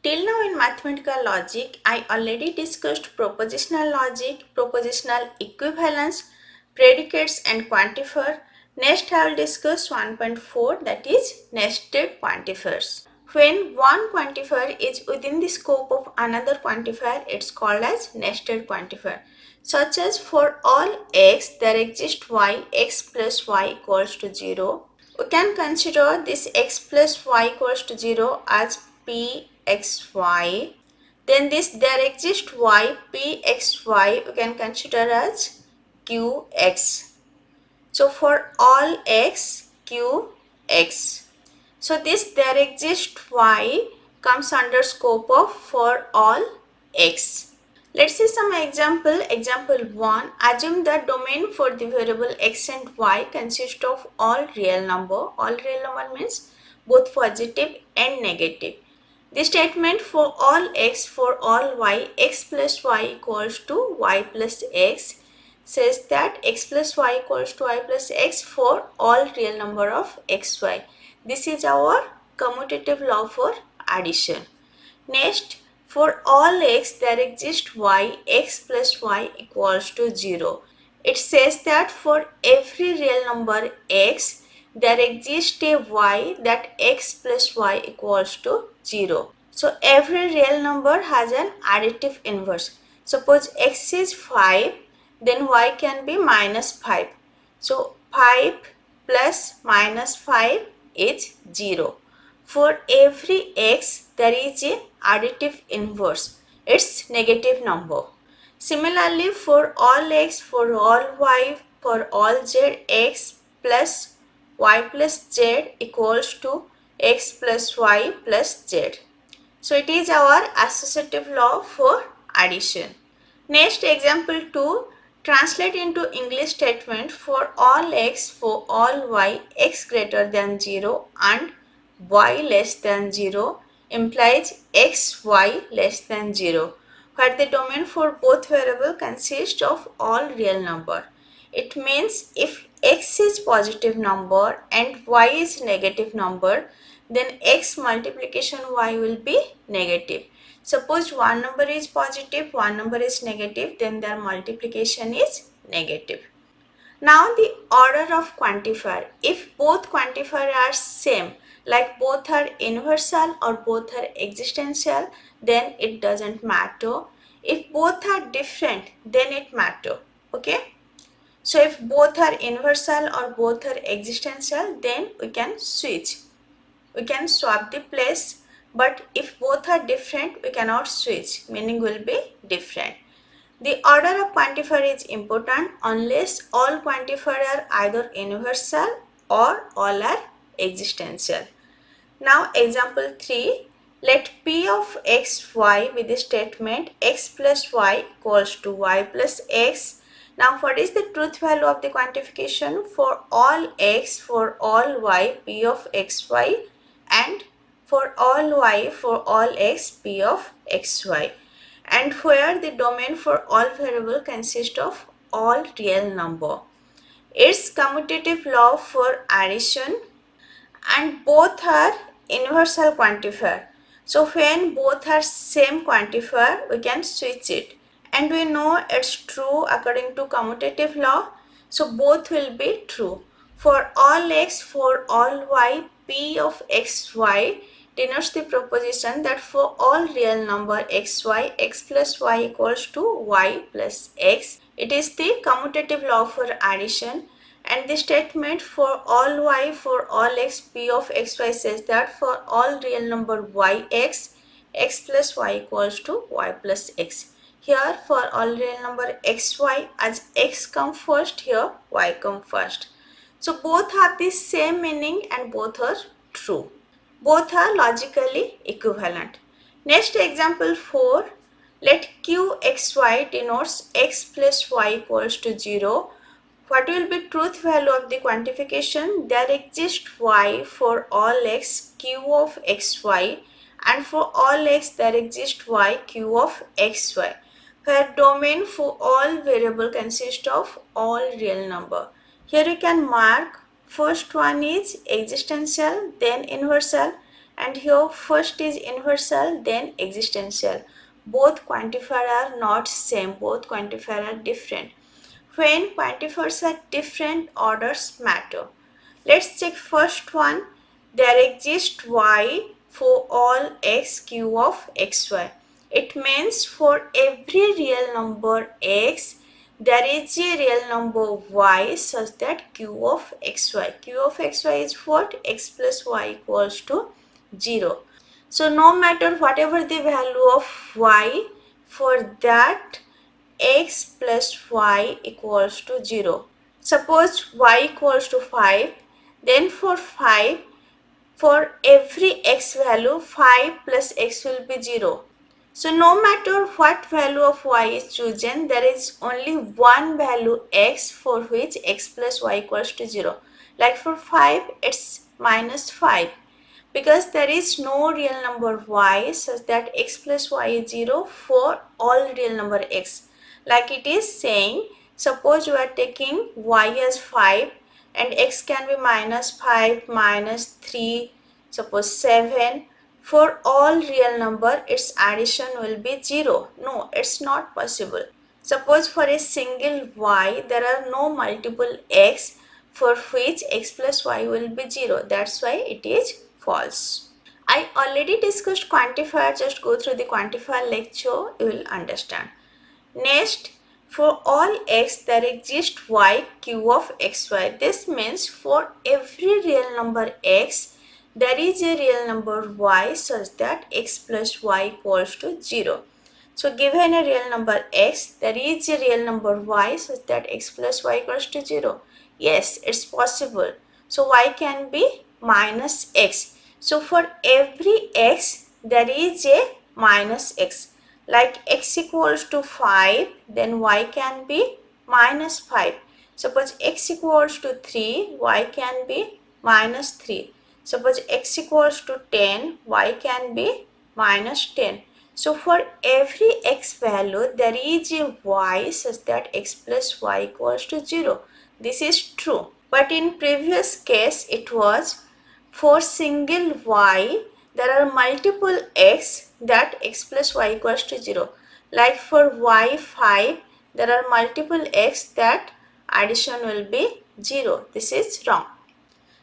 Till now in mathematical logic, I already discussed propositional logic, propositional equivalence, predicates and quantifier. Next I will discuss 1.4, that is nested quantifiers. When one quantifier is within the scope of another quantifier, it's called as nested quantifier. Such as for all x, there exists y, x plus y equals to 0. We can consider this x plus y equals to 0 as pxy. Then this there exists y, pxy, we can consider as qx. So for all x, qx. So this there exists y comes under scope of for all x. Let's see some example. Example 1. Assume that domain for the variable x and y consists of all real number. All real number means both positive and negative. The statement for all x for all y, x plus y equals to y plus x says that x plus y equals to y plus x for all real number of xy. This is our commutative law for addition. Next, for all x there exists y, x plus y equals to 0. It says that for every real number x there exists a y that x plus y equals to 0. So every real number has an additive inverse. Suppose x is 5, then y can be minus 5. So 5 plus minus 5 is 0. For every x, there is a additive inverse. It's negative number. Similarly, for all x, for all y, for all z, x plus y plus z equals to x plus y plus z. So it is our associative law for addition. Next, example 2. Translate into English statement for all x, for all y, x greater than 0 and y less than 0 implies x, y less than 0, where the domain for both variable consists of all real number. It means if x is positive number and y is negative number, then x multiplication y will be negative. Suppose one number is positive, one number is negative, then their multiplication is negative. Now the order of quantifier. If both quantifiers are same, like both are universal or both are existential, then it doesn't matter. If both are different, then it matter. Okay? So if both are universal or both are existential, then we can switch. We can swap the place, but if both are different, we cannot switch, meaning will be different. The order of quantifier is important unless all quantifiers are either universal or all are existential. Now example 3, let p of x, y with the statement x plus y equals to y plus x. Now what is the truth value of the quantification? For all x, for all y, p of xy, and for all y, for all x, p of xy. And where the domain for all variable consists of all real number. It's commutative law for addition and both are universal quantifier. So when both are same quantifier, we can switch it. And we know it's true according to commutative law. So both will be true. For all x, for all y, p of xy denotes the proposition that for all real number xy, x plus y equals to y plus x. It is the commutative law for addition. And the statement for all y, for all x, p of xy says that for all real number yx, x plus y equals to y plus x. Here for all real number xy, as x come first, here y come first. So both have the same meaning and both are true. Both are logically equivalent. Next example 4. Let qxy denotes x plus y equals to 0. What will be truth value of the quantification? There exists y for all x, q of xy, and for all x there exists y, q of xy, where domain for all variable consists of all real number. Here you can mark first one is existential, then universal, and here first is universal, then existential. Both quantifiers are not same, both quantifiers are different. When quantifiers are different, orders matter. Let's check first one. There exists y for all x q of xy. It means for every real number x, there is a real number y such that q of xy. Q of xy is what? X plus y equals to 0. So no matter whatever the value of y, for that x plus y equals to 0. Suppose y equals to 5, then for 5, for every x value, 5 plus x will be 0. So no matter what value of y is chosen, there is only one value x for which x plus y equals to 0. Like for 5, it's minus 5, because there is no real number y such that x plus y is 0 for all real number x. Like it is saying, suppose you are taking y as 5 and x can be minus 5, minus 3, suppose 7. For all real number, its addition will be 0. No, it's not possible. Suppose for a single y, there are no multiple x for which x plus y will be 0. That's why it is false. I already discussed quantifier. Just go through the quantifier lecture, you will understand. Next, for all x there exists y q of xy. This means for every real number x, there is a real number y such that x plus y equals to 0. So given a real number x, there is a real number y such that x plus y equals to 0. Yes, it's possible. So y can be minus x. So for every x, there is a minus x. Like x equals to 5, then y can be minus 5. Suppose x equals to 3, y can be minus 3. Suppose x equals to 10, y can be minus 10. So for every x value, there is a y such that x plus y equals to 0. This is true. But in previous case, it was for single y, there are multiple x that x plus y equals to 0. Like for y5, there are multiple x that addition will be 0. This is wrong.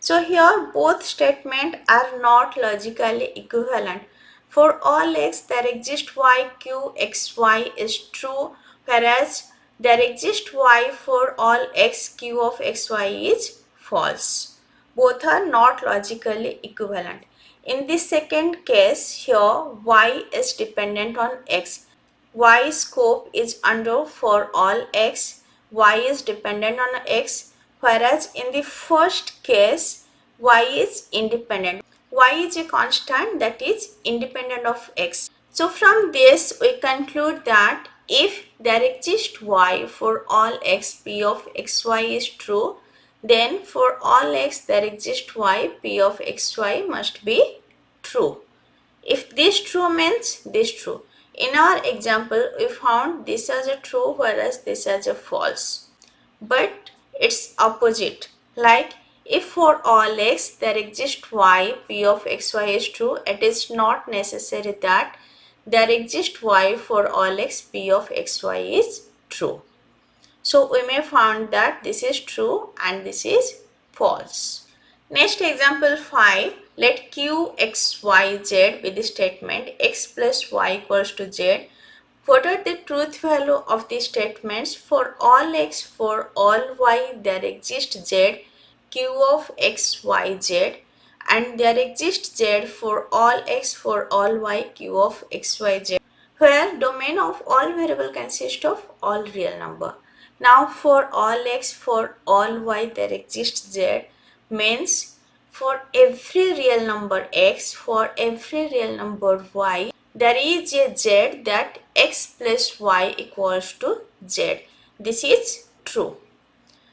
So here both statements are not logically equivalent. For all x, there exists y q xy is true, whereas there exists y for all x q of xy is false. Both are not logically equivalent. In the second case, here y is dependent on x. Y scope is under for all x, y is dependent on x, whereas in the first case, y is independent. Y is a constant that is independent of x. So from this, we conclude that if there exists y for all x, p of xy is true, then for all x there exists y, p of xy must be true. If this true means this true. In our example, we found this as a true whereas this as a false. But it's opposite. Like if for all x there exists y, p of xy is true, it is not necessary that there exists y for all x, p of xy is true. So we may find that this is true and this is false. Next example 5. Let q x y z be the statement x plus y equals to z. What are the truth value of the statements? For all x, for all y, there exists z, q of x, y, z, and there exists z for all x, for all y, q of x, y, z, where domain of all variable consists of all real number. Now for all x, for all y, there exists z, means for every real number x, for every real number y, there is a z that x plus y equals to z. This is true.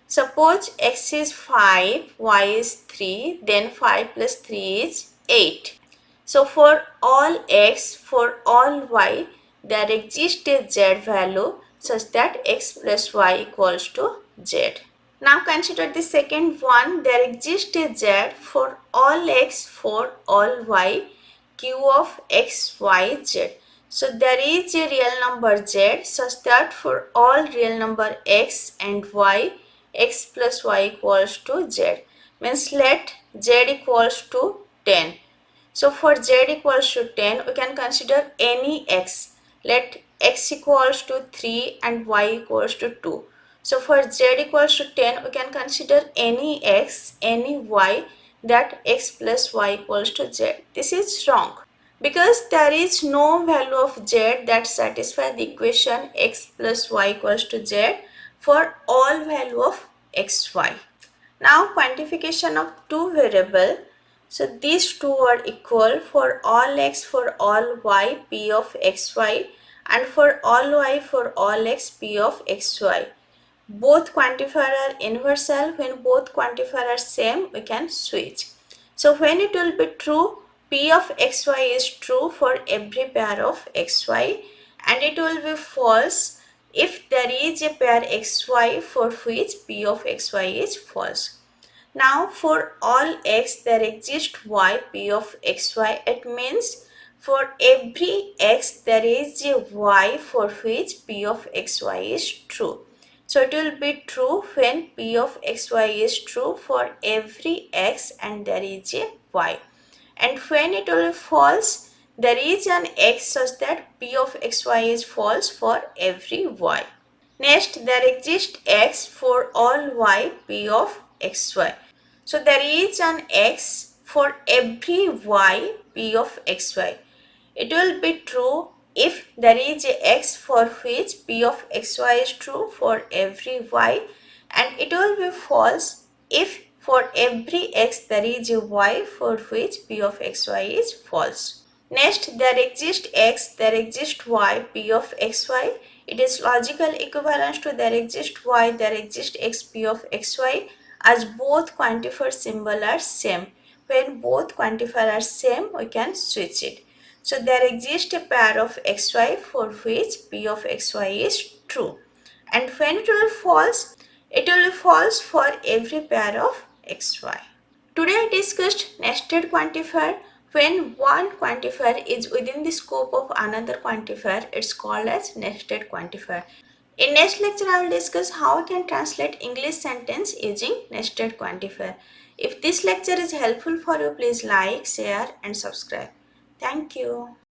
Suppose x is 5, y is 3, then 5 plus 3 is 8. So for all x, for all y, there exists a z value such that x plus y equals to z. Now consider the second one. There exists a z for all x for all y, q of x, y, z. So there is a real number z such that for all real number x and y, x plus y equals to z. Means let z equals to 10. So for z equals to 10, we can consider any x. Let x equals to 3 and y equals to 2. So for z equals to 10, we can consider any x, any y, that x plus y equals to z. This is wrong because there is no value of z that satisfies the equation x plus y equals to z for all value of x, y. Now quantification of two variable. So these two are equal for all x for all y p of xy and for all y for all x p of xy. Both quantifier are universal. When both quantifier are same, we can switch. So when it will be true, p of xy is true for every pair of xy and it will be false if there is a pair xy for which p of xy is false. Now for all x there exists y p of xy. It means for every x there is a y for which p of xy is true. So it will be true when p of xy is true for every x and there is a y. And when it will be false, there is an x such that p of xy is false for every y. Next, there exists x for all y p of xy. So there is an x for every y p of xy. It will be true if there is a x for which p of xy is true for every y, and it will be false if for every x there is a y for which p of xy is false. Next, there exists x, there exists y, p of xy. It is logical equivalence to there exists y, there exists x, p of xy, as both quantifier symbol are same. When both quantifier are same, we can switch it. So there exists a pair of xy for which p of xy is true. And when it will be false for every pair of xy. Today I discussed nested quantifier. When one quantifier is within the scope of another quantifier, it's called as nested quantifier. In next lecture, I will discuss how we can translate English sentence using nested quantifier. If this lecture is helpful for you, please like, share and subscribe. Thank you.